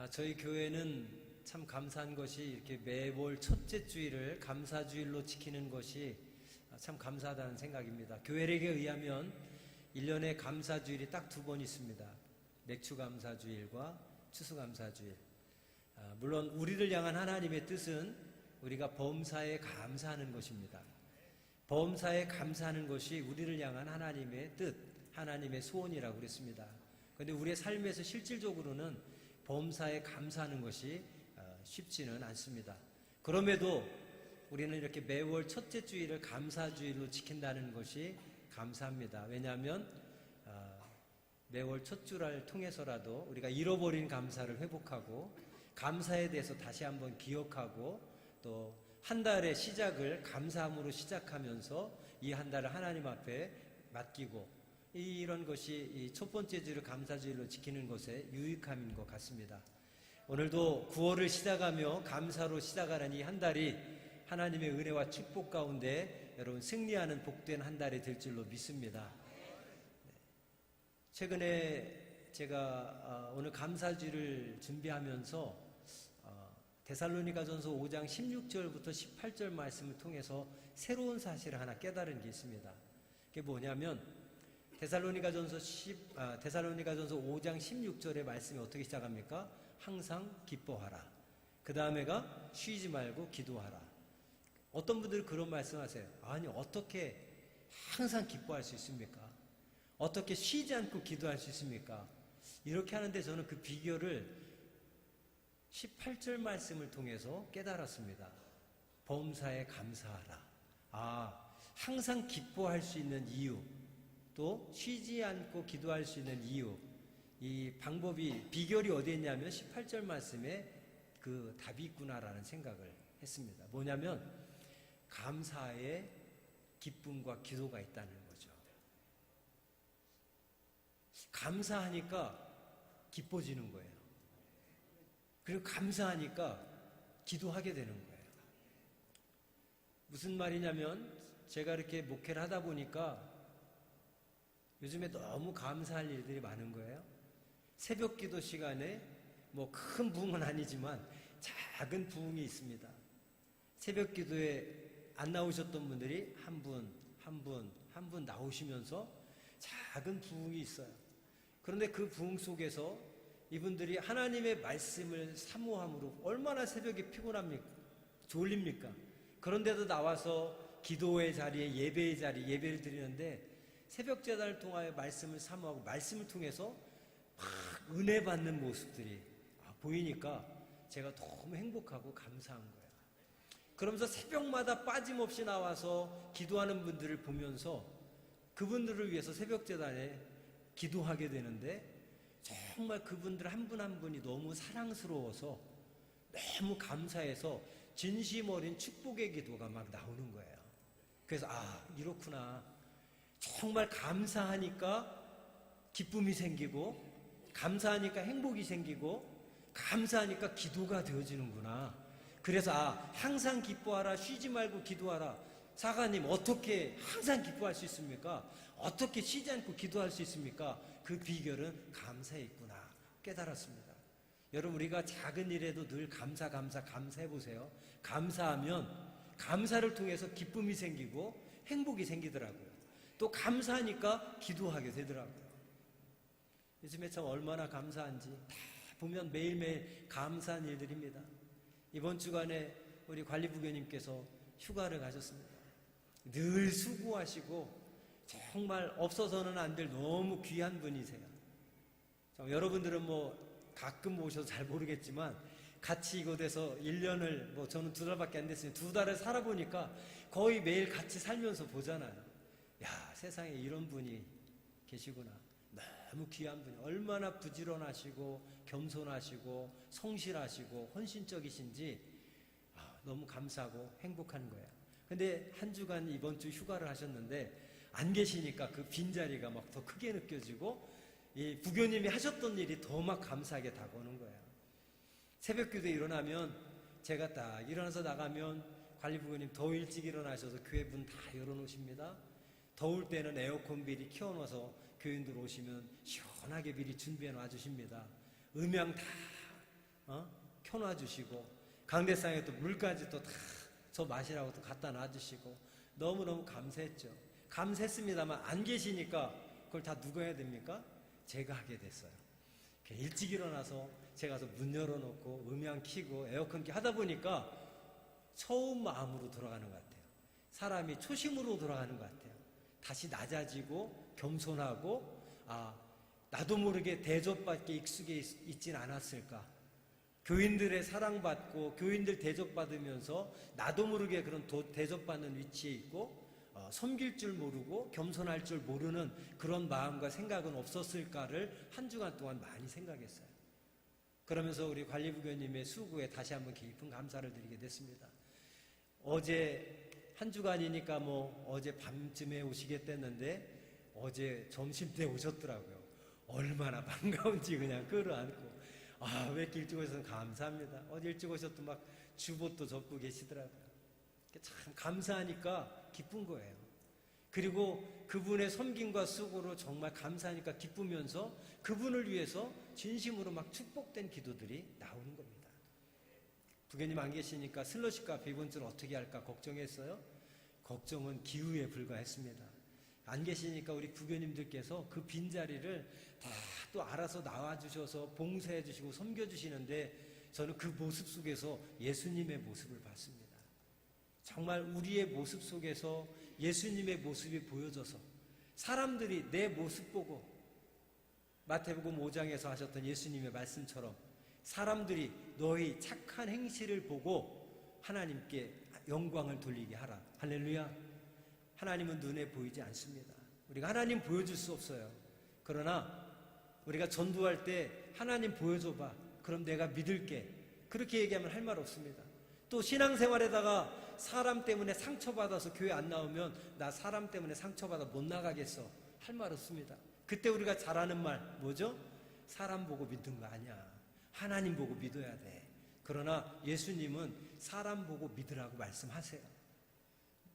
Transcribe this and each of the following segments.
저희 교회는 참 감사한 것이 이렇게 매월 첫째 주일을 감사주일로 지키는 것이 참 감사하다는 생각입니다. 교회력에 의하면 1년에 감사주일이 딱 2번 있습니다. 맥주감사주일과 추수감사주일. 물론 우리를 향한 하나님의 뜻은 우리가 범사에 감사하는 것입니다. 범사에 감사하는 것이 우리를 향한 하나님의 뜻, 하나님의 소원이라고 그랬습니다. 그런데 우리의 삶에서 실질적으로는 범사에 감사하는 것이 쉽지는 않습니다. 그럼에도 우리는 이렇게 매월 첫째 주일을 감사주일로 지킨다는 것이 감사합니다. 왜냐하면 매월 첫 주를 통해서라도 우리가 잃어버린 감사를 회복하고 감사에 대해서 다시 한번 기억하고 또 한 달의 시작을 감사함으로 시작하면서 이 한 달을 하나님 앞에 맡기고 이런 것이 이 첫 번째 주를 감사주일로 지키는 것의 유익함인 것 같습니다. 오늘도 9월을 시작하며 감사로 시작하는 이 한 달이 하나님의 은혜와 축복 가운데 여러분 승리하는 복된 한 달이 될 줄로 믿습니다. 최근에 제가 오늘 감사주일을 준비하면서 데살로니가전서 5장 16절부터 18절 말씀을 통해서 새로운 사실을 하나 깨달은 게 있습니다. 그게 뭐냐면 데살로니가전서 5장 16절의 말씀이 어떻게 시작합니까? 항상 기뻐하라. 그 다음에가 쉬지 말고 기도하라. 어떤 분들은 그런 말씀하세요. 아니 어떻게 항상 기뻐할 수 있습니까? 어떻게 쉬지 않고 기도할 수 있습니까? 이렇게 하는데 저는 그 비결을 18절 말씀을 통해서 깨달았습니다. 범사에 감사하라. 항상 기뻐할 수 있는 이유, 또 쉬지 않고 기도할 수 있는 이유, 이 방법이 비결이 어디에 있냐면 18절 말씀에 그 답이 있구나라는 생각을 했습니다. 뭐냐면 감사에 기쁨과 기도가 있다는 거죠. 감사하니까 기뻐지는 거예요. 그리고 감사하니까 기도하게 되는 거예요. 무슨 말이냐면 제가 이렇게 목회를 하다 보니까 요즘에 너무 감사할 일들이 많은 거예요. 새벽 기도 시간에 뭐 큰 부흥은 아니지만 작은 부흥이 있습니다. 새벽 기도에 안 나오셨던 분들이 한 분 나오시면서 작은 부흥이 있어요. 그런데 그 부흥 속에서 이분들이 하나님의 말씀을 사모함으로 얼마나 새벽에 피곤합니까? 졸립니까? 그런데도 나와서 기도의 자리에 예배의 자리에 예배를 드리는데 새벽 제단을 통하여 말씀을 사모하고 말씀을 통해서 막 은혜 받는 모습들이 보이니까 제가 너무 행복하고 감사한 거예요. 그러면서 새벽마다 빠짐없이 나와서 기도하는 분들을 보면서 그분들을 위해서 새벽 제단에 기도하게 되는데 정말 그분들 한 분 한 분이 너무 사랑스러워서 너무 감사해서 진심 어린 축복의 기도가 막 나오는 거예요. 그래서 이렇구나. 정말 감사하니까 기쁨이 생기고 감사하니까 행복이 생기고 감사하니까 기도가 되어지는구나. 그래서 항상 기뻐하라. 쉬지 말고 기도하라. 사가님 어떻게 항상 기뻐할 수 있습니까? 어떻게 쉬지 않고 기도할 수 있습니까? 그 비결은 감사에 있구나 깨달았습니다. 여러분 우리가 작은 일에도 늘 감사해 보세요. 감사하면 감사를 통해서 기쁨이 생기고 행복이 생기더라고요. 또 감사하니까 기도하게 되더라고요. 요즘에 참 얼마나 감사한지 다 보면 매일매일 감사한 일들입니다. 이번 주간에 우리 관리부교님께서 휴가를 가셨습니다. 늘 수고하시고 정말 없어서는 안 될 너무 귀한 분이세요. 여러분들은 뭐 가끔 오셔서 잘 모르겠지만 같이 이곳에서 1년을 저는 2달밖에 안 됐으니 2달을 살아보니까 거의 매일 같이 살면서 보잖아요. 야, 세상에 이런 분이 계시구나. 너무 귀한 분이 얼마나 부지런하시고 겸손하시고 성실하시고 헌신적이신지 너무 감사하고 행복한 거예요. 근데 한 주간 이번 주 휴가를 하셨는데 안 계시니까 그 빈자리가 막 더 크게 느껴지고 이 부교님이 하셨던 일이 더 막 감사하게 다가오는 거예요. 새벽 기도에 일어나면 제가 딱 일어나서 나가면 관리부교님 더 일찍 일어나셔서 교회 문 다 열어놓으십니다. 더울 때는 에어컨 미리 켜놓아서 교인들 오시면 시원하게 미리 준비해 놔주십니다. 음향 다 켜놔주시고 강대상에 또 물까지 또 다 저 마시라고 또 갖다 놔주시고 너무너무 감사했죠. 감사했습니다만 안 계시니까 그걸 다 누가 해야 됩니까? 제가 하게 됐어요. 일찍 일어나서 제가 가서 문 열어놓고 음향 켜고 에어컨 켜고 하다 보니까 처음 마음으로 돌아가는 것 같아요. 사람이 초심으로 돌아가는 것 같아요. 다시 낮아지고 겸손하고 나도 모르게 대접받게 익숙해 있진 않았을까. 교인들의 사랑받고 교인들 대접받으면서 나도 모르게 그런 대접받는 위치에 있고 섬길 줄 모르고 겸손할 줄 모르는 그런 마음과 생각은 없었을까를 한 주간 동안 많이 생각했어요. 그러면서 우리 관리부교님의 수고에 다시 한번 깊은 감사를 드리게 됐습니다. 어제 한 주간이니까 어제 밤쯤에 오시겠다는데 어제 점심때 오셨더라고요. 얼마나 반가운지 그냥 끌어안고 왜 이렇게 일찍 오셔서 감사합니다. 어제 일찍 오셔도 막 주봇도 접고 계시더라고요. 참 감사하니까 기쁜 거예요. 그리고 그분의 섬김과 수고로 정말 감사하니까 기쁘면서 그분을 위해서 진심으로 막 축복된 기도들이 나오는 겁니다. 부교님 안 계시니까 슬러시 카페 이번 주는 어떻게 할까 걱정했어요. 걱정은 기우에 불과했습니다. 안 계시니까 우리 부교님들께서 그 빈자리를 다 또 알아서 나와주셔서 봉사해 주시고 섬겨주시는데 저는 그 모습 속에서 예수님의 모습을 봤습니다. 정말 우리의 모습 속에서 예수님의 모습이 보여져서 사람들이 내 모습 보고 마태복음 5장에서 하셨던 예수님의 말씀처럼 사람들이 너희 착한 행실을 보고 하나님께 영광을 돌리게 하라. 할렐루야. 하나님은 눈에 보이지 않습니다. 우리가 하나님 보여줄 수 없어요. 그러나 우리가 전도할 때 하나님 보여줘봐. 그럼 내가 믿을게. 그렇게 얘기하면 할 말 없습니다. 또 신앙생활에다가 사람 때문에 상처받아서 교회 안 나오면 나 사람 때문에 상처받아 못 나가겠어. 할 말 없습니다. 그때 우리가 잘하는 말 뭐죠? 사람 보고 믿는 거 아니야. 하나님 보고 믿어야 돼. 그러나 예수님은 사람 보고 믿으라고 말씀하세요.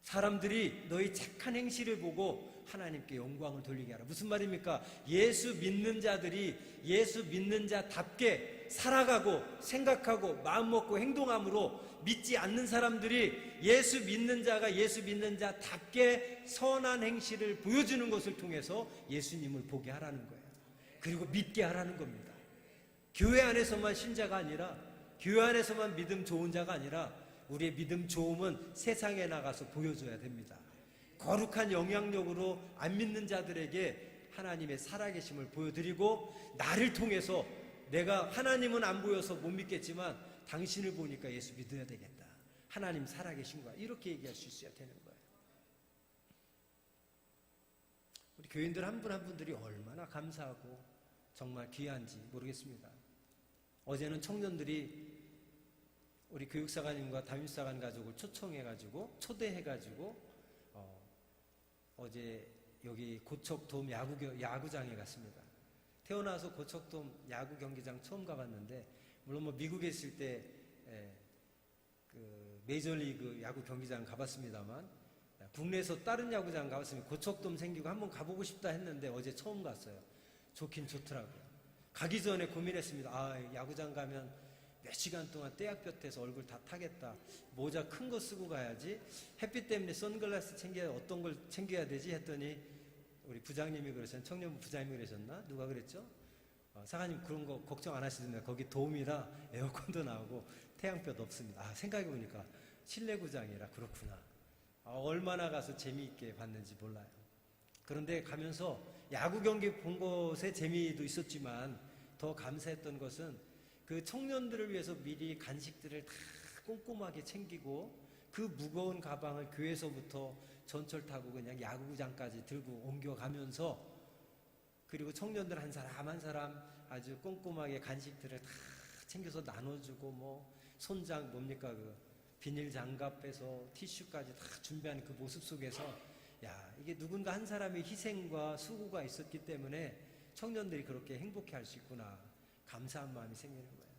사람들이 너희 착한 행실을 보고 하나님께 영광을 돌리게 하라. 무슨 말입니까? 예수 믿는 자들이 예수 믿는 자답게 살아가고 생각하고 마음먹고 행동함으로 믿지 않는 사람들이 예수 믿는 자가 예수 믿는 자답게 선한 행실을 보여주는 것을 통해서 예수님을 보게 하라는 거예요. 그리고 믿게 하라는 겁니다. 교회 안에서만 신자가 아니라 교회 안에서만 믿음 좋은 자가 아니라 우리의 믿음 좋음은 세상에 나가서 보여줘야 됩니다. 거룩한 영향력으로 안 믿는 자들에게 하나님의 살아계심을 보여드리고 나를 통해서 내가 하나님은 안 보여서 못 믿겠지만 당신을 보니까 예수 믿어야 되겠다. 하나님 살아계신 거야. 이렇게 얘기할 수 있어야 되는 거예요. 우리 교인들 한 분 한 분들이 얼마나 감사하고 정말 귀한지 모르겠습니다. 어제는 청년들이 우리 교육사관님과 담임사관 가족을 초청해가지고 초대해가지고 어제 여기 고척돔 야구장에 갔습니다. 태어나서 고척돔 야구 경기장 처음 가봤는데 물론 미국에 있을 때 그 메이저리그 야구 경기장 가봤습니다만 국내에서 다른 야구장 가봤으면 고척돔 생기고 한번 가보고 싶다 했는데 어제 처음 갔어요. 좋긴 좋더라고요. 가기 전에 고민했습니다. 야구장 가면 몇 시간 동안 떼약볕에서 얼굴 다 타겠다. 모자 큰 거 쓰고 가야지. 햇빛 때문에 선글라스 어떤 걸 챙겨야 되지 했더니 우리 부장님이 그러셨나? 청년부 부장님이 그러셨나? 누가 그랬죠? 사관님 그런 거 걱정 안 하시던데 거기 돔이라 에어컨도 나오고 태양볕 없습니다. 생각해보니까 실내구장이라 그렇구나. 얼마나 가서 재미있게 봤는지 몰라요. 그런데 가면서 야구 경기 본 것에 재미도 있었지만 더 감사했던 것은 그 청년들을 위해서 미리 간식들을 다 꼼꼼하게 챙기고 그 무거운 가방을 교회에서부터 전철 타고 그냥 야구장까지 들고 옮겨가면서 그리고 청년들 한 사람 한 사람 아주 꼼꼼하게 간식들을 다 챙겨서 나눠주고 손장 뭡니까 그 비닐 장갑 빼서 티슈까지 다 준비하는 그 모습 속에서 이게 누군가 한 사람의 희생과 수고가 있었기 때문에 청년들이 그렇게 행복해 할 수 있구나. 감사한 마음이 생기는 거예요.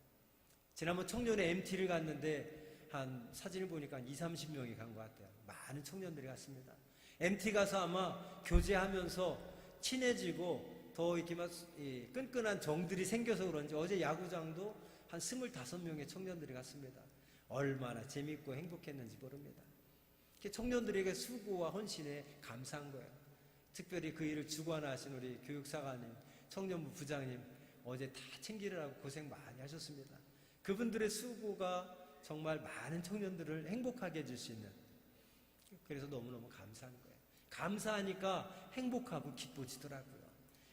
지난번 청년회 MT를 갔는데 한 사진을 보니까 한 20-30명이 간 것 같아요. 많은 청년들이 갔습니다. MT 가서 아마 교제하면서 친해지고 더 이렇게 막 끈끈한 정들이 생겨서 그런지 어제 야구장도 한 25명의 청년들이 갔습니다. 얼마나 재밌고 행복했는지 모릅니다. 청년들에게 수고와 헌신에 감사한 거예요. 특별히 그 일을 주관하신 우리 교육사관님, 청년부 부장님 어제 다 챙기느라고 고생 많이 하셨습니다. 그분들의 수고가 정말 많은 청년들을 행복하게 해줄 수 있는, 그래서 너무너무 감사한 거예요. 감사하니까 행복하고 기뻐지더라고요.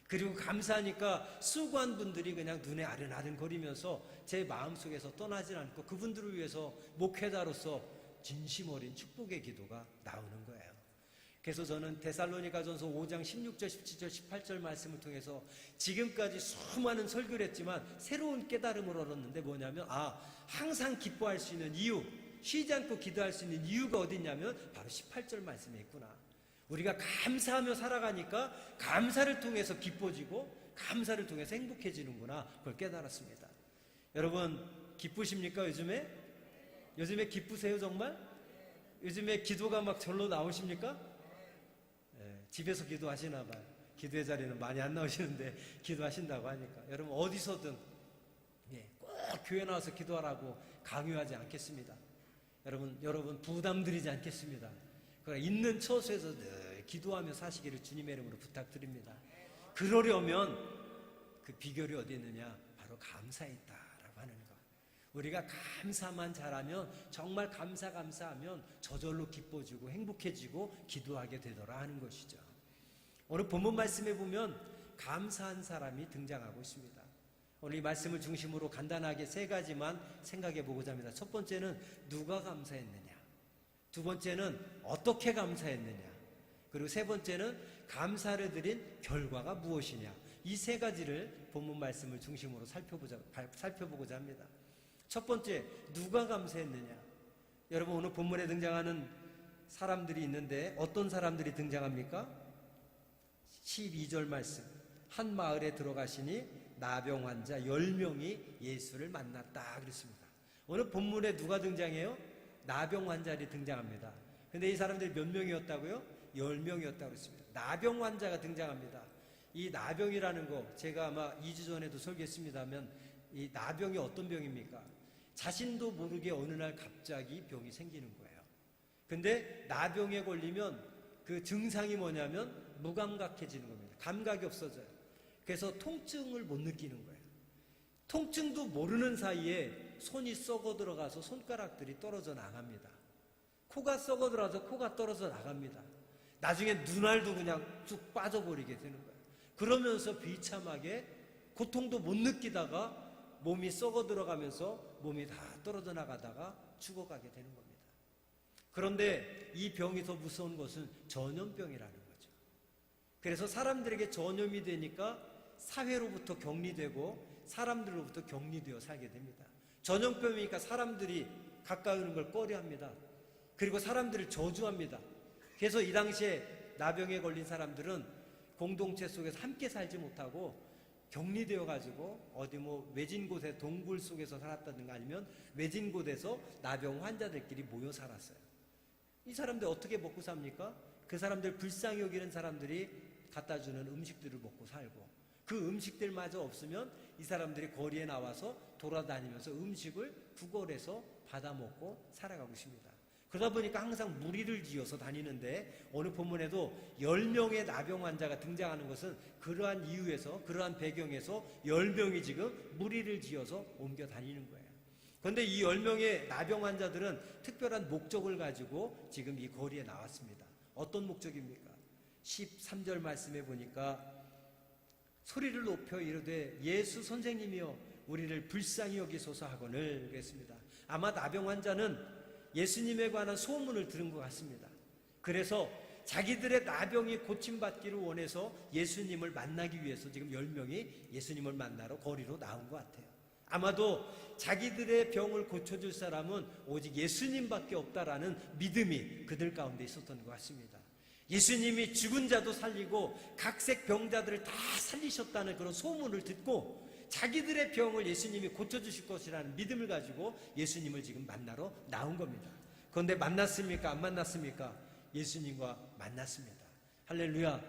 그리고 감사하니까 수고한 분들이 그냥 눈에 아른아른거리면서 제 마음속에서 떠나질 않고 그분들을 위해서 목회자로서 진심 어린 축복의 기도가 나오는 거예요. 그래서 저는 데살로니가전서 5장 16절, 17절, 18절 말씀을 통해서 지금까지 수많은 설교를 했지만 새로운 깨달음을 얻었는데 뭐냐면, 항상 기뻐할 수 있는 이유, 쉬지 않고 기도할 수 있는 이유가 어디 있냐면 바로 18절 말씀에 있구나. 우리가 감사하며 살아가니까 감사를 통해서 기뻐지고 감사를 통해서 행복해지는구나. 그걸 깨달았습니다. 여러분 기쁘십니까? 요즘에 기쁘세요 정말? 요즘에 기도가 막 절로 나오십니까? 집에서 기도하시나 봐요. 기도의 자리는 많이 안 나오시는데 기도하신다고 하니까 여러분 어디서든 꼭 교회 나와서 기도하라고 강요하지 않겠습니다. 여러분 부담드리지 않겠습니다. 그러나 있는 처소에서 늘 기도하며 사시기를 주님의 이름으로 부탁드립니다. 그러려면 그 비결이 어디 있느냐? 바로 감사에 있다라고 하는 것. 우리가 감사만 잘하면, 정말 감사하면 저절로 기뻐지고 행복해지고 기도하게 되더라 하는 것이죠. 오늘 본문 말씀에 보면 감사한 사람이 등장하고 있습니다. 오늘 이 말씀을 중심으로 간단하게 3가지만 생각해 보고자 합니다. 첫 번째는 누가 감사했느냐, 두 번째는 어떻게 감사했느냐, 그리고 세 번째는 감사를 드린 결과가 무엇이냐. 이 3가지를 본문 말씀을 중심으로 살펴보고자 합니다. 첫 번째, 누가 감사했느냐. 여러분 오늘 본문에 등장하는 사람들이 있는데 어떤 사람들이 등장합니까? 12절 말씀, 한 마을에 들어가시니 나병 환자 10명이 예수를 만났다 그랬습니다. 오늘 본문에 누가 등장해요? 나병 환자들이 등장합니다. 근데 이 사람들이 몇 명이었다고요? 10명이었다고 그랬습니다. 나병 환자가 등장합니다. 이 나병이라는 거 제가 아마 2주 전에도 설교했습니다만, 이 나병이 어떤 병입니까? 자신도 모르게 어느 날 갑자기 병이 생기는 거예요. 근데 나병에 걸리면 그 증상이 뭐냐면 무감각해지는 겁니다. 감각이 없어져요. 그래서 통증을 못 느끼는 거예요. 통증도 모르는 사이에 손이 썩어 들어가서 손가락들이 떨어져 나갑니다. 코가 썩어 들어가서 코가 떨어져 나갑니다. 나중에 눈알도 그냥 쭉 빠져버리게 되는 거예요. 그러면서 비참하게 고통도 못 느끼다가 몸이 썩어 들어가면서 몸이 다 떨어져 나가다가 죽어가게 되는 겁니다. 그런데 이 병이 더 무서운 것은 전염병이라는 거죠. 그래서 사람들에게 전염이 되니까 사회로부터 격리되고 사람들로부터 격리되어 살게 됩니다. 전염병이니까 사람들이 가까이 오는 걸 꺼려합니다. 그리고 사람들을 저주합니다. 그래서 이 당시에 나병에 걸린 사람들은 공동체 속에서 함께 살지 못하고 격리되어 가지고 어디 외진 곳에 동굴 속에서 살았다든가 아니면 외진 곳에서 나병 환자들끼리 모여 살았어요. 이 사람들 어떻게 먹고 삽니까? 그 사람들 불쌍히 여기는 사람들이 갖다 주는 음식들을 먹고 살고, 그 음식들마저 없으면 이 사람들이 거리에 나와서 돌아다니면서 음식을 구걸해서 받아 먹고 살아가고 있습니다. 그러다 보니까 항상 무리를 지어서 다니는데 오늘 본문에도 10명의 나병 환자가 등장하는 것은 그러한 이유에서, 그러한 배경에서 10명이 지금 무리를 지어서 옮겨 다니는 거예요. 그런데 이 10명의 나병 환자들은 특별한 목적을 가지고 지금 이 거리에 나왔습니다. 어떤 목적입니까? 13절 말씀에 보니까 소리를 높여 이르되 예수 선생님이여 우리를 불쌍히 여기소서 하거늘 그랬습니다. 아마 나병 환자는 예수님에 관한 소문을 들은 것 같습니다. 그래서 자기들의 나병이 고침받기를 원해서 예수님을 만나기 위해서 지금 10명이 예수님을 만나러 거리로 나온 것 같아요. 아마도 자기들의 병을 고쳐줄 사람은 오직 예수님밖에 없다라는 믿음이 그들 가운데 있었던 것 같습니다. 예수님이 죽은 자도 살리고 각색 병자들을 다 살리셨다는 그런 소문을 듣고 자기들의 병을 예수님이 고쳐주실 것이라는 믿음을 가지고 예수님을 지금 만나러 나온 겁니다. 그런데 만났습니까? 안 만났습니까? 예수님과 만났습니다. 할렐루야.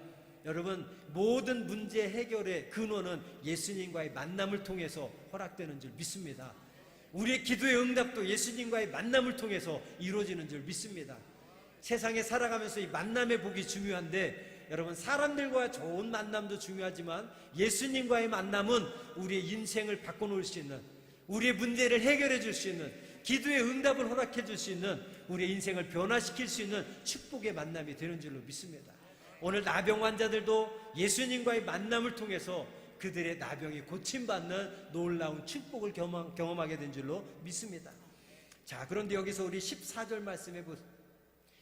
여러분, 모든 문제 해결의 근원은 예수님과의 만남을 통해서 허락되는 줄 믿습니다. 우리의 기도의 응답도 예수님과의 만남을 통해서 이루어지는 줄 믿습니다. 세상에 살아가면서 이 만남의 복이 중요한데, 여러분, 사람들과 좋은 만남도 중요하지만 예수님과의 만남은 우리의 인생을 바꿔놓을 수 있는, 우리의 문제를 해결해 줄 수 있는, 기도의 응답을 허락해 줄 수 있는, 우리의 인생을 변화시킬 수 있는 축복의 만남이 되는 줄로 믿습니다. 오늘 나병 환자들도 예수님과의 만남을 통해서 그들의 나병이 고침받는 놀라운 축복을 경험하게 된 줄로 믿습니다. 자, 그런데 여기서 우리 14절 말씀해 보세요.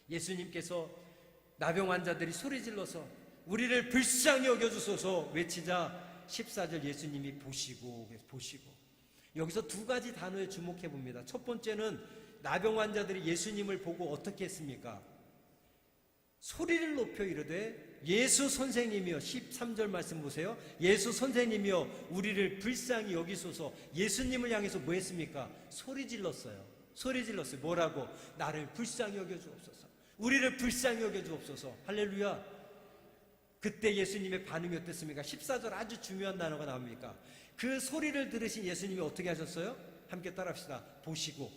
예수님께서 나병 환자들이 소리질러서 우리를 불쌍히 여겨주소서 외치자 14절 예수님이 보시고 여기서 두 가지 단어에 주목해 봅니다. 첫 번째는 나병 환자들이 예수님을 보고 어떻게 했습니까? 소리를 높여 이르되 예수 선생님이여, 13절 말씀 보세요. 예수 선생님이여 우리를 불쌍히 여기소서. 예수님을 향해서 뭐 했습니까? 소리 질렀어요. 뭐라고? 나를 불쌍히 여겨주옵소서. 우리를 불쌍히 여겨주옵소서. 할렐루야. 그때 예수님의 반응이 어땠습니까? 14절 아주 중요한 단어가 나옵니까? 그 소리를 들으신 예수님이 어떻게 하셨어요? 함께 따라합시다. 보시고.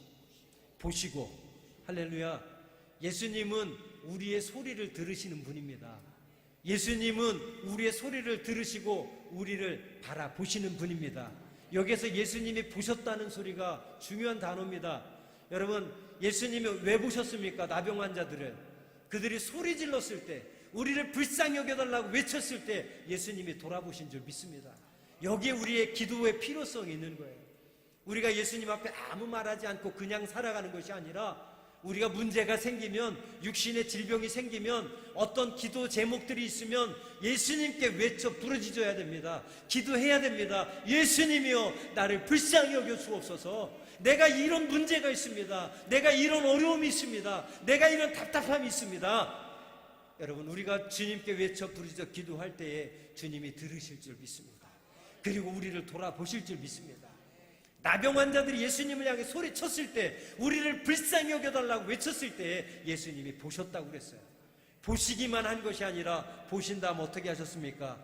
할렐루야. 예수님은 우리의 소리를 들으시는 분입니다. 예수님은 우리의 소리를 들으시고 우리를 바라보시는 분입니다. 여기서 예수님이 보셨다는 소리가 중요한 단어입니다. 여러분, 예수님이 왜 보셨습니까? 나병 환자들을. 그들이 소리 질렀을 때, 우리를 불쌍히 여겨달라고 외쳤을 때 예수님이 돌아보신 줄 믿습니다. 여기에 우리의 기도의 필요성이 있는 거예요. 우리가 예수님 앞에 아무 말하지 않고 그냥 살아가는 것이 아니라, 우리가 문제가 생기면, 육신의 질병이 생기면, 어떤 기도 제목들이 있으면 예수님께 외쳐 부르짖어야 됩니다. 기도해야 됩니다. 예수님이여 나를 불쌍히 여겨 주옵소서. 내가 이런 문제가 있습니다. 내가 이런 어려움이 있습니다. 내가 이런 답답함이 있습니다. 여러분, 우리가 주님께 외쳐 부르짖어 기도할 때에 주님이 들으실 줄 믿습니다. 그리고 우리를 돌아보실 줄 믿습니다. 나병 환자들이 예수님을 향해 소리쳤을 때, 우리를 불쌍히 여겨달라고 외쳤을 때 예수님이 보셨다고 그랬어요. 보시기만 한 것이 아니라 보신 다음 어떻게 하셨습니까?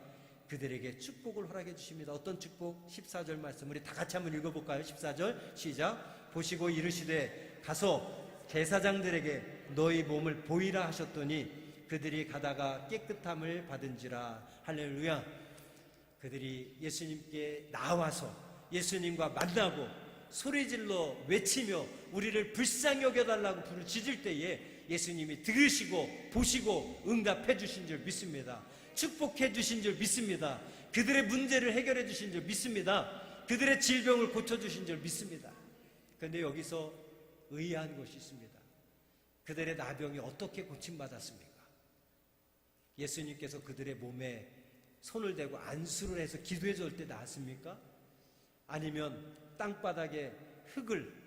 그들에게 축복을 허락해 주십니다. 어떤 축복? 14절 말씀 우리 다 같이 한번 읽어볼까요? 14절 시작. 보시고 이르시되 가서 제사장들에게 너희 몸을 보이라 하셨더니 그들이 가다가 깨끗함을 받은지라. 할렐루야. 그들이 예수님께 나와서 예수님과 만나고 소리질러 외치며 우리를 불쌍히 여겨달라고 부르짖을 때에 예수님이 들으시고 보시고 응답해 주신 줄 믿습니다. 축복해 주신 줄 믿습니다. 그들의 문제를 해결해 주신 줄 믿습니다. 그들의 질병을 고쳐주신 줄 믿습니다. 그런데 여기서 의아한 것이 있습니다. 그들의 나병이 어떻게 고침받았습니까? 예수님께서 그들의 몸에 손을 대고 안수를 해서 기도해 줄 때 나았습니까? 아니면 땅바닥에 흙을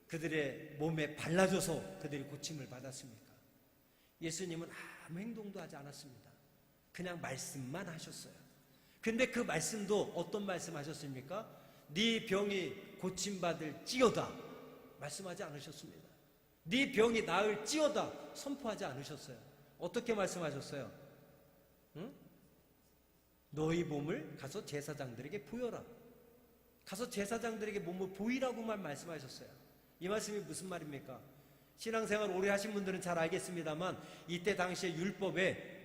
그들의 몸에 발라줘서 그들이 고침을 받았습니까? 예수님은 아무 행동도 하지 않았습니다. 그냥 말씀만 하셨어요. 근데 그 말씀도 어떤 말씀 하셨습니까? 네 병이 고침받을지어다 말씀하지 않으셨습니다. 네 병이 나을지어다 선포하지 않으셨어요. 어떻게 말씀하셨어요? 응? 너희 몸을 가서 제사장들에게 보여라. 가서 제사장들에게 몸을 보이라고만 말씀하셨어요. 이 말씀이 무슨 말입니까? 신앙생활 오래 하신 분들은 잘 알겠습니다만, 이때 당시에 율법에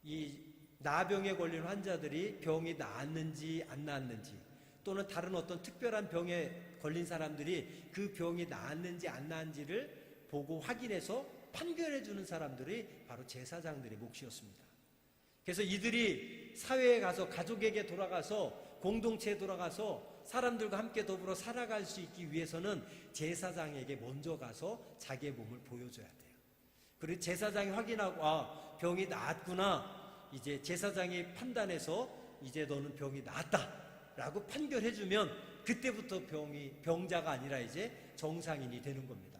이 나병에 걸린 환자들이 병이 나았는지 안 나았는지, 또는 다른 어떤 특별한 병에 걸린 사람들이 그 병이 나았는지 안 나았는지를 보고 확인해서 판결해 주는 사람들이 바로 제사장들의 몫이었습니다. 그래서 이들이 사회에 가서, 가족에게 돌아가서, 공동체에 돌아가서 사람들과 함께 더불어 살아갈 수 있기 위해서는 제사장에게 먼저 가서 자기의 몸을 보여줘야 돼요. 그리고 제사장이 확인하고 병이 나았구나, 이제 제사장이 판단해서 이제 너는 병이 나았다 라고 판결해주면 그때부터 병자가 아니라 이제 정상인이 되는 겁니다.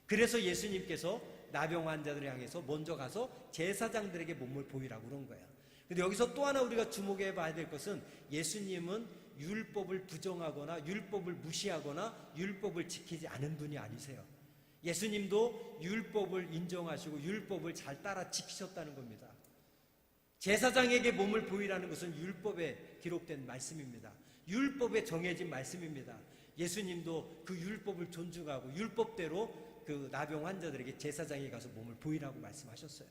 그래서 예수님께서 나병 환자들을 향해서 먼저 가서 제사장들에게 몸을 보이라고 그런 거예요. 근데 여기서 또 하나 우리가 주목해 봐야 될 것은, 예수님은 율법을 부정하거나 율법을 무시하거나 율법을 지키지 않은 분이 아니세요. 예수님도 율법을 인정하시고 율법을 잘 따라 지키셨다는 겁니다. 제사장에게 몸을 보이라는 것은 율법에 기록된 말씀입니다. 율법에 정해진 말씀입니다. 예수님도 그 율법을 존중하고 율법대로 그 나병 환자들에게 제사장에 가서 몸을 보이라고 말씀하셨어요.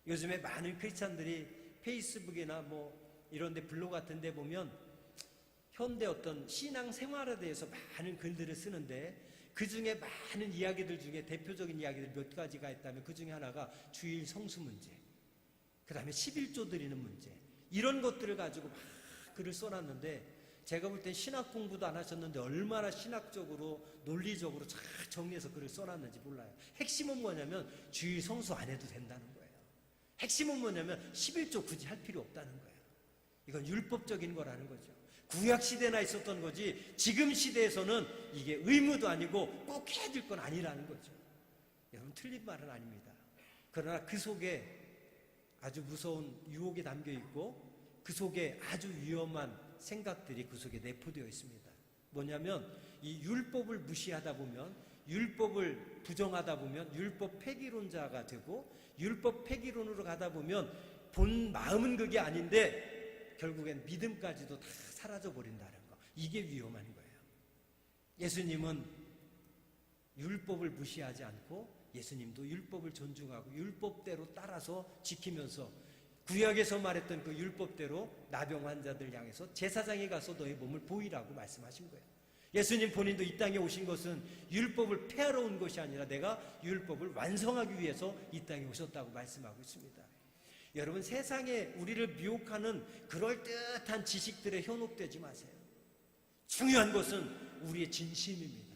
요즘에 많은 크리스찬들이 페이스북이나 뭐 이런데 블로그 같은 데 보면 현대 어떤 신앙 생활에 대해서 많은 글들을 쓰는데 그 중에 많은 이야기들 중에 대표적인 이야기들 몇 가지가 있다면 그 중에 하나가 주일 성수 문제, 그 다음에 11조 드리는 문제, 이런 것들을 가지고 막 글을 써놨는데 제가 볼 땐 신학 공부도 안 하셨는데 얼마나 신학적으로 논리적으로 잘 정리해서 글을 써놨는지 몰라요. 핵심은 뭐냐면 주일 성수 안 해도 된다는 거예요. 핵심은 뭐냐면 11조 굳이 할 필요 없다는 거예요. 이건 율법적인 거라는 거죠. 구약 시대나 있었던 거지 지금 시대에서는 이게 의무도 아니고 꼭 해야 될 건 아니라는 거죠. 여러분, 틀린 말은 아닙니다. 그러나 그 속에 아주 무서운 유혹이 담겨 있고 그 속에 아주 위험한 생각들이 그 속에 내포되어 있습니다. 뭐냐면 이 율법을 무시하다 보면, 율법을 부정하다 보면 율법 폐기론자가 되고, 율법 폐기론으로 가다 보면 본 마음은 그게 아닌데 결국엔 믿음까지도 다 사라져 버린다는 거. 이게 위험한 거예요. 예수님은 율법을 무시하지 않고 예수님도 율법을 존중하고 율법대로 따라서 지키면서 구약에서 말했던 그 율법대로 나병 환자들 향해서 제사장에 가서 너의 몸을 보이라고 말씀하신 거예요. 예수님 본인도 이 땅에 오신 것은 율법을 폐하러 온 것이 아니라 내가 율법을 완성하기 위해서 이 땅에 오셨다고 말씀하고 있습니다. 여러분, 세상에 우리를 미혹하는 그럴듯한 지식들에 현혹되지 마세요. 중요한 것은 우리의 진심입니다.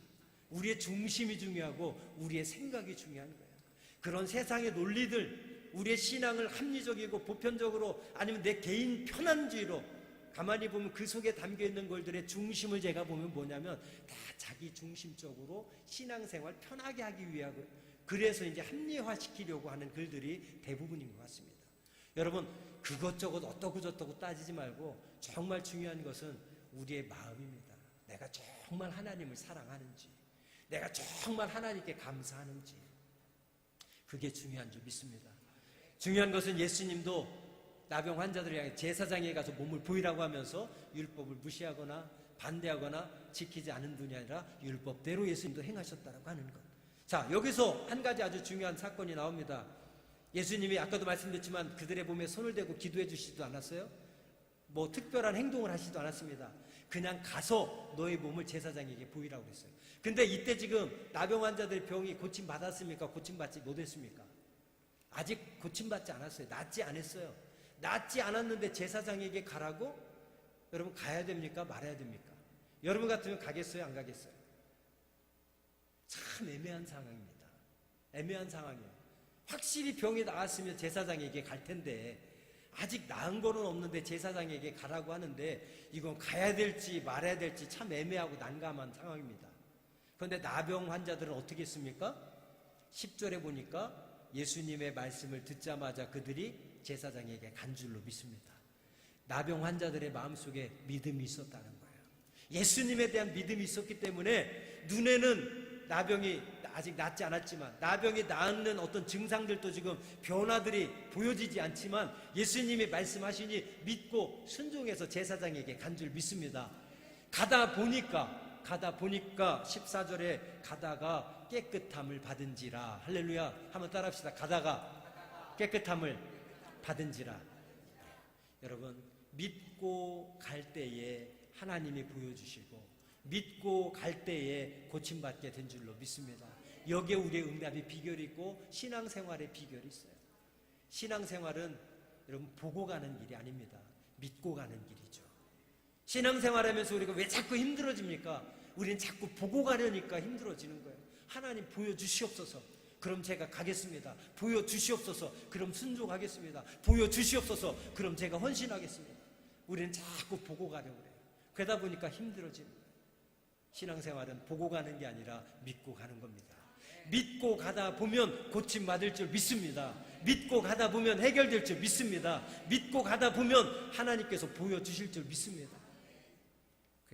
우리의 중심이 중요하고 우리의 생각이 중요한 거예요. 그런 세상의 논리들, 우리의 신앙을 합리적이고 보편적으로 아니면 내 개인 편안주의로 가만히 보면 그 속에 담겨있는 것들의 중심을 제가 보면 뭐냐면 다 자기 중심적으로 신앙생활 편하게 하기 위하고 그래서 이제 합리화시키려고 하는 글들이 대부분인 것 같습니다. 여러분, 그것저것 어떻고 저떻고 따지지 말고 정말 중요한 것은 우리의 마음입니다. 내가 정말 하나님을 사랑하는지, 내가 정말 하나님께 감사하는지, 그게 중요한 줄 믿습니다. 중요한 것은 예수님도 나병 환자들을 향해 제사장에 가서 몸을 보이라고 하면서 율법을 무시하거나 반대하거나 지키지 않은 분이 아니라 율법대로 예수님도 행하셨다고 하는 것. 자, 여기서 한 가지 아주 중요한 사건이 나옵니다. 예수님이 아까도 말씀드렸지만 그들의 몸에 손을 대고 기도해 주시지도 않았어요. 뭐 특별한 행동을 하시지도 않았습니다. 그냥 가서 너의 몸을 제사장에게 보이라고 했어요. 근데 이때 지금 나병 환자들의 병이 고침받았습니까? 고침받지 못했습니까? 아직 고침받지 않았어요. 낫지 않았어요. 낫지 않았는데 제사장에게 가라고? 여러분, 가야 됩니까? 말아야 됩니까? 여러분 같으면 가겠어요? 안 가겠어요? 참 애매한 상황입니다. 애매한 상황이에요. 확실히 병이 나았으면 제사장에게 갈 텐데 아직 나은 거는 없는데 제사장에게 가라고 하는데 이건 가야 될지 말아야 될지 참 애매하고 난감한 상황입니다. 그런데 나병 환자들은 어떻게 했습니까? 10절에 보니까 예수님의 말씀을 듣자마자 그들이 제사장에게 간 줄로 믿습니다. 나병 환자들의 마음속에 믿음이 있었다는 거예요. 예수님에 대한 믿음이 있었기 때문에 눈에는 나병이 아직 낫지 않았지만 나병이 낫는 어떤 증상들도 지금 변화들이 보여지지 않지만 예수님이 말씀하시니 믿고 순종해서 제사장에게 간 줄 믿습니다. 가다 보니까 14절에 가다가 깨끗함을 받은지라. 할렐루야. 한번 따라합시다. 가다가 깨끗함을 받은지라. 여러분, 믿고 갈 때에 하나님이 보여주시고 믿고 갈 때에 고침받게 된 줄로 믿습니다. 여기에 우리의 응답의 비결이 있고 신앙생활의 비결이 있어요. 신앙생활은 여러분 보고 가는 길이 아닙니다. 믿고 가는 길이죠. 신앙생활하면서 우리가 왜 자꾸 힘들어집니까? 우리는 자꾸 보고 가려니까 힘들어지는 거예요. 하나님 보여주시옵소서. 그럼 제가 가겠습니다. 보여주시옵소서. 그럼 순종하겠습니다. 보여주시옵소서. 그럼 제가 헌신하겠습니다. 우리는 자꾸 보고 가려고 그래요. 그러다 보니까 힘들어집니다. 신앙생활은 보고 가는 게 아니라 믿고 가는 겁니다. 믿고 가다 보면 고침받을 줄 믿습니다. 믿고 가다 보면 해결될 줄 믿습니다. 믿고 가다 보면 하나님께서 보여주실 줄 믿습니다.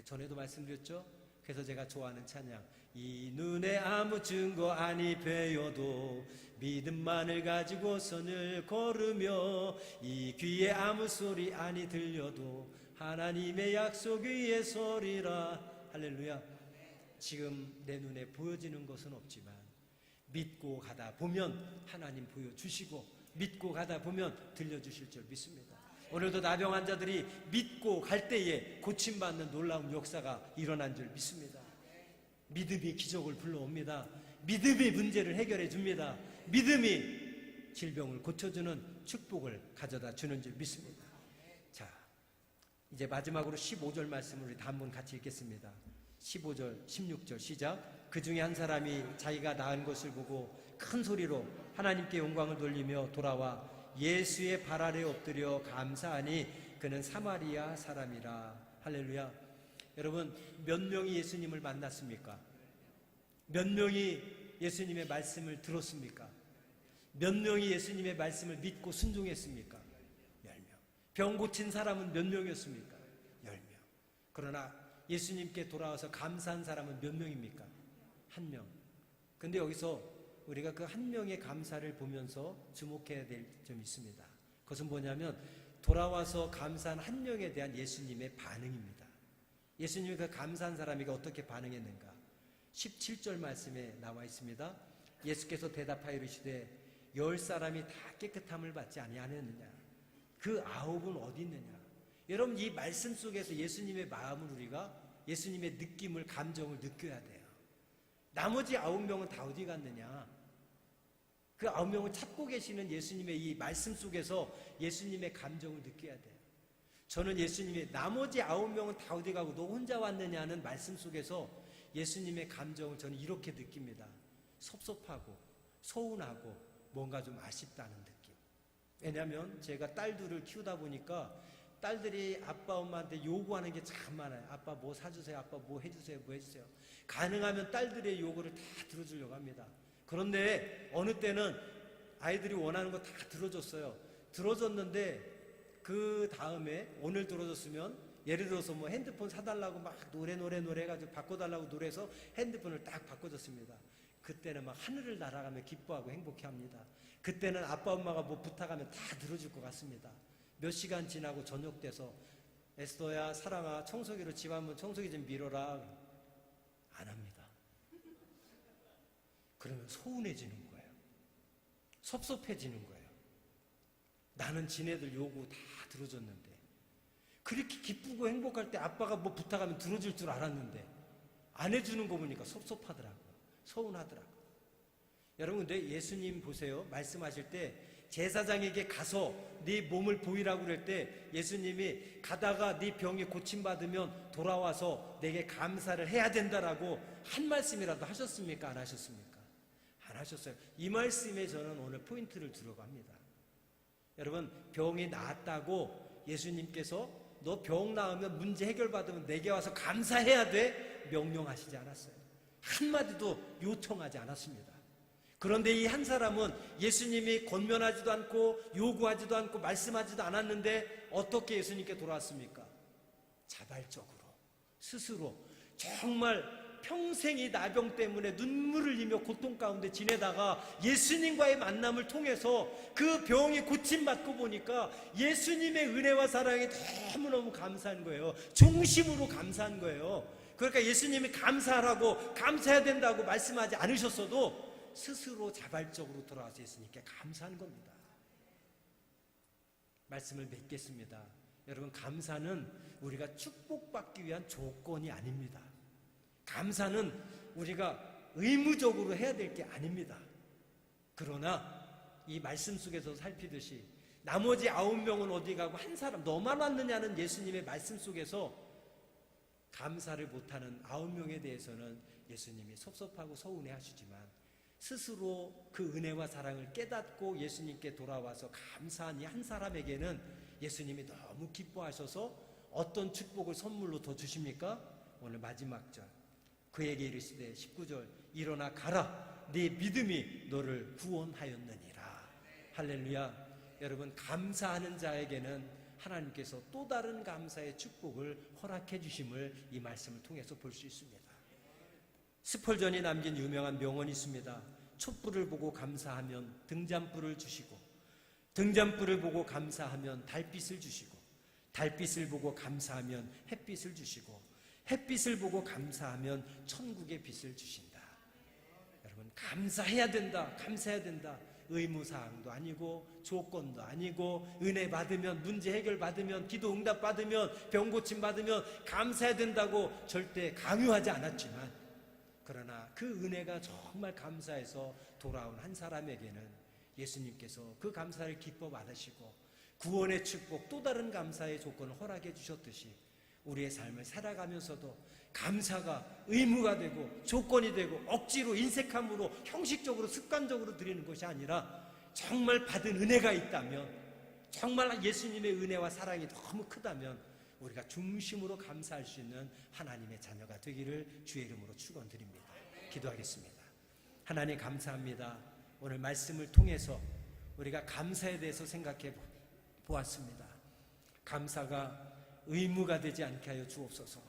전에도 말씀드렸죠. 그래서 제가 좋아하는 찬양, 이 눈에 아무 증거 아니 배워도 믿음만을 가지고 선을 걸으며 이 귀에 아무 소리 아니 들려도 하나님의 약속 위에 서리라. 할렐루야. 지금 내 눈에 보여지는 것은 없지만 믿고 가다 보면 하나님 보여주시고 믿고 가다 보면 들려주실 줄 믿습니다. 오늘도 나병 환자들이 믿고 갈 때에 고침받는 놀라운 역사가 일어난 줄 믿습니다. 믿음이 기적을 불러옵니다. 믿음이 문제를 해결해 줍니다. 믿음이 질병을 고쳐주는 축복을 가져다 주는 줄 믿습니다. 자, 이제 마지막으로 15절 말씀을 우리 다 한번 같이 읽겠습니다. 15절, 16절 시작. 그 중에 한 사람이 자기가 낳은 것을 보고 큰 소리로 하나님께 영광을 돌리며 돌아와 예수의 발 아래 엎드려 감사하니 그는 사마리아 사람이라. 할렐루야. 여러분, 몇 명이 예수님을 만났습니까? 몇 명이 예수님의 말씀을 들었습니까? 몇 명이 예수님의 말씀을 믿고 순종했습니까? 10명. 병 고친 사람은 몇 명이었습니까? 10명. 그러나 예수님께 돌아와서 감사한 사람은 몇 명입니까? 1명. 근데 여기서 우리가 그 한 명의 감사를 보면서 주목해야 될 점이 있습니다. 그것은 뭐냐면 돌아와서 감사한 한 명에 대한 예수님의 반응입니다. 예수님이 그 감사한 사람에게 어떻게 반응했는가? 17절 말씀에 나와 있습니다. 예수께서 대답하여 이르시되 10사람이 다 깨끗함을 받지 아니하였느냐? 그 9은 어디 있느냐? 여러분, 이 말씀 속에서 예수님의 마음을 우리가 예수님의 느낌을, 감정을 느껴야 돼요. 나머지 9명은 다 어디 갔느냐? 그 9명을 찾고 계시는 예수님의 이 말씀 속에서 예수님의 감정을 느껴야 돼요. 저는 예수님의 나머지 9명은 다 어디 가고 너 혼자 왔느냐는 말씀 속에서 예수님의 감정을 저는 이렇게 느낍니다. 섭섭하고 서운하고 뭔가 좀 아쉽다는 느낌. 왜냐하면 제가 딸들을 키우다 보니까 딸들이 아빠 엄마한테 요구하는 게 참 많아요. 아빠 뭐 사주세요, 아빠 뭐 해주세요, 뭐 해주세요. 가능하면 딸들의 요구를 다 들어주려고 합니다. 그런데 어느 때는 아이들이 원하는 거 다 들어줬어요. 들어줬는데 그 다음에 오늘 들어줬으면 예를 들어서 뭐 핸드폰 사달라고 막 노래 해가지고 바꿔달라고 노래해서 핸드폰을 딱 바꿔줬습니다. 그때는 막 하늘을 날아가며 기뻐하고 행복해합니다. 그때는 아빠 엄마가 뭐 부탁하면 다 들어줄 것 같습니다. 몇 시간 지나고 저녁 돼서 에스더야, 사랑아, 청소기로 집 한번 청소기 좀 밀어라. 안 합니다. 그러면 서운해지는 거예요. 섭섭해지는 거예요. 나는 지네들 요구 다 들어줬는데, 그렇게 기쁘고 행복할 때 아빠가 뭐 부탁하면 들어줄 줄 알았는데 안 해주는 거 보니까 섭섭하더라고요. 서운하더라고요. 여러분, 근데 예수님 보세요. 말씀하실 때 제사장에게 가서 네 몸을 보이라고 그럴 때 예수님이 가다가 네 병이 고침받으면 돌아와서 내게 감사를 해야 된다라고 한 말씀이라도 하셨습니까? 안 하셨습니까? 안 하셨어요. 이 말씀에 저는 오늘 포인트를 두려고 합니다. 여러분, 병이 나았다고 예수님께서 너 병 나으면 문제 해결받으면 내게 와서 감사해야 돼 명령하시지 않았어요. 한마디도 요청하지 않았습니다. 그런데 이 한 사람은 예수님이 권면하지도 않고 요구하지도 않고 말씀하지도 않았는데 어떻게 예수님께 돌아왔습니까? 자발적으로 스스로 정말 평생이 나병 때문에 눈물을 흘리며 고통 가운데 지내다가 예수님과의 만남을 통해서 그 병이 고침받고 보니까 예수님의 은혜와 사랑이 너무너무 감사한 거예요. 중심으로 감사한 거예요. 그러니까 예수님이 감사하라고 감사해야 된다고 말씀하지 않으셨어도 스스로 자발적으로 돌아와서 예수님께 감사한 겁니다. 말씀을 맺겠습니다. 여러분, 감사는 우리가 축복받기 위한 조건이 아닙니다. 감사는 우리가 의무적으로 해야 될 게 아닙니다. 그러나 이 말씀 속에서 살피듯이 나머지 9명은 어디 가고 한 사람 너만 왔느냐는 예수님의 말씀 속에서 감사를 못하는 9명에 대해서는 예수님이 섭섭하고 서운해 하시지만 스스로 그 은혜와 사랑을 깨닫고 예수님께 돌아와서 감사한 이 한 사람에게는 예수님이 너무 기뻐하셔서 어떤 축복을 선물로 더 주십니까? 오늘 마지막 절, 그에게 이르시되 19절, 일어나 가라, 네 믿음이 너를 구원하였느니라. 할렐루야. 여러분, 감사하는 자에게는 하나님께서 또 다른 감사의 축복을 허락해 주심을 이 말씀을 통해서 볼 수 있습니다. 스펄전이 남긴 유명한 명언이 있습니다. 촛불을 보고 감사하면 등잔불을 주시고, 등잔불을 보고 감사하면 달빛을 주시고, 달빛을 보고 감사하면 햇빛을 주시고, 햇빛을 보고 감사하면 천국의 빛을 주신다. 여러분, 감사해야 된다. 감사해야 된다. 의무사항도 아니고 조건도 아니고, 은혜 받으면, 문제 해결 받으면, 기도 응답 받으면, 병 고침 받으면 감사해야 된다고 절대 강요하지 않았지만, 그러나 그 은혜가 정말 감사해서 돌아온 한 사람에게는 예수님께서 그 감사를 기뻐 받으시고 구원의 축복, 또 다른 감사의 조건을 허락해 주셨듯이 우리의 삶을 살아가면서도 감사가 의무가 되고 조건이 되고 억지로 인색함으로 형식적으로 습관적으로 드리는 것이 아니라, 정말 받은 은혜가 있다면, 정말 예수님의 은혜와 사랑이 너무 크다면 우리가 중심으로 감사할 수 있는 하나님의 자녀가 되기를 주의 이름으로 축원드립니다. 기도하겠습니다. 하나님, 감사합니다. 오늘 말씀을 통해서 우리가 감사에 대해서 생각해 보았습니다. 감사가 의무가 되지 않게 하여 주옵소서.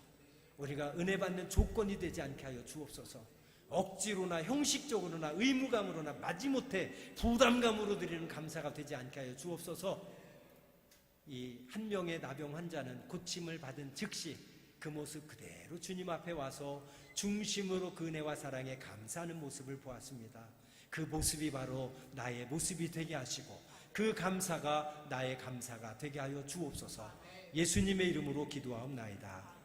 우리가 은혜 받는 조건이 되지 않게 하여 주옵소서. 억지로나 형식적으로나 의무감으로나 마지못해 부담감으로 드리는 감사가 되지 않게 하여 주옵소서. 이 한 명의 나병 환자는 고침을 받은 즉시 그 모습 그대로 주님 앞에 와서 중심으로 그 은혜와 사랑에 감사하는 모습을 보았습니다. 그 모습이 바로 나의 모습이 되게 하시고 그 감사가 나의 감사가 되게 하여 주옵소서. 예수님의 이름으로 기도하옵나이다.